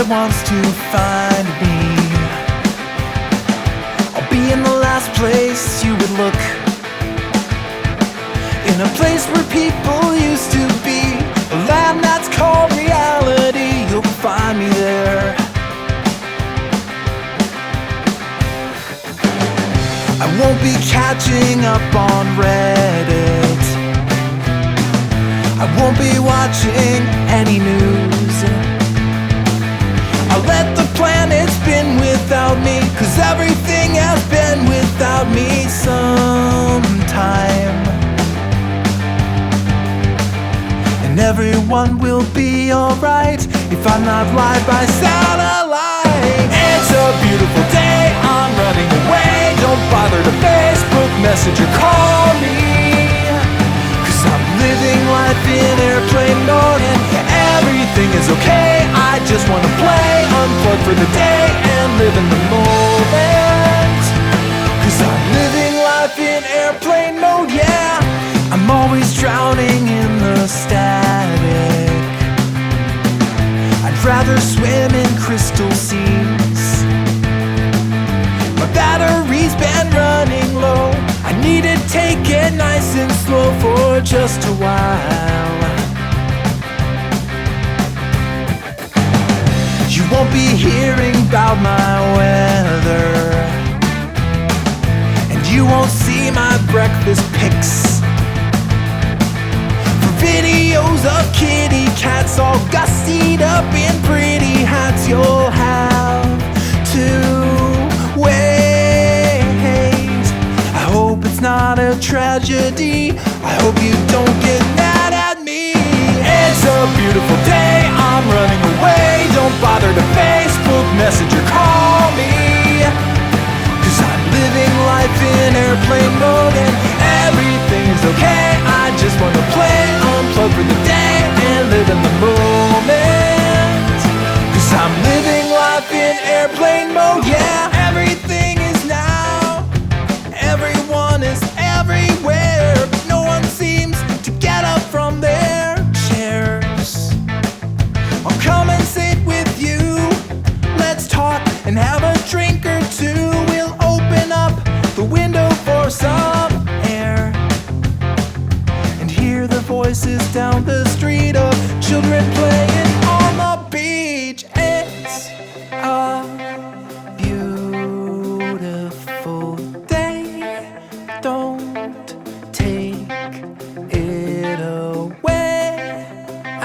wants to find me. I'll be in the last place you would look, in a place where people used to be, a land that's called reality. You'll find me there. I won't be catching up on Reddit. I won't be watching any news. I'll let the planet spin without me, 'cause everything has been without me sometime. And everyone will be alright if I'm not live by satellite. It's a beautiful day, I'm running away. Don't bother to Facebook, message or call me, 'cause I'm living life in airplane mode and everything is okay. I just wanna play, unplug for the day and live in the moment, 'cause I'm living life in airplane mode, yeah. I'm always drowning in the static. I'd rather swim in crystal seas. My battery's been running low. I need to take it nice and slow for just a while. You won't be hearing about my weather, and you won't see my breakfast pics. For videos of kitty cats all gussied up in pretty hats, you'll have to wait. I hope it's not a tragedy. I hope you don't get mad at me. It's a beautiful day, I'm running away. Don't bother to Facebook, message or call me, 'cause I'm living life in airplane mode and everything is okay. I just wanna play, unplug for the day and live in the moment, 'cause I'm living life in airplane mode, yeah. Everything is now, everyone is everywhere, but no one seems to get up from their chairs. I'll come and sit with you, let's talk and have a drink or two. We'll open up the window for some air and hear the voices down the street of children playing on the beach. It's a beautiful day, don't take it away. I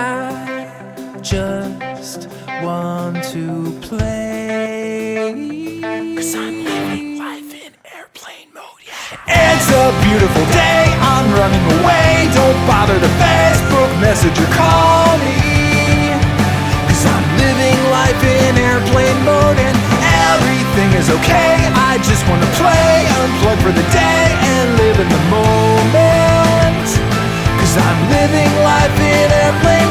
just want to play, 'cause I'm living life in airplane mode, yeah. It's a beautiful day, I'm running away. Don't bother to Facebook, message or call me, 'cause I'm living life in airplane mode and everything is okay. I just wanna play, unplug for the day and live in the moment, 'cause I'm living life in airplane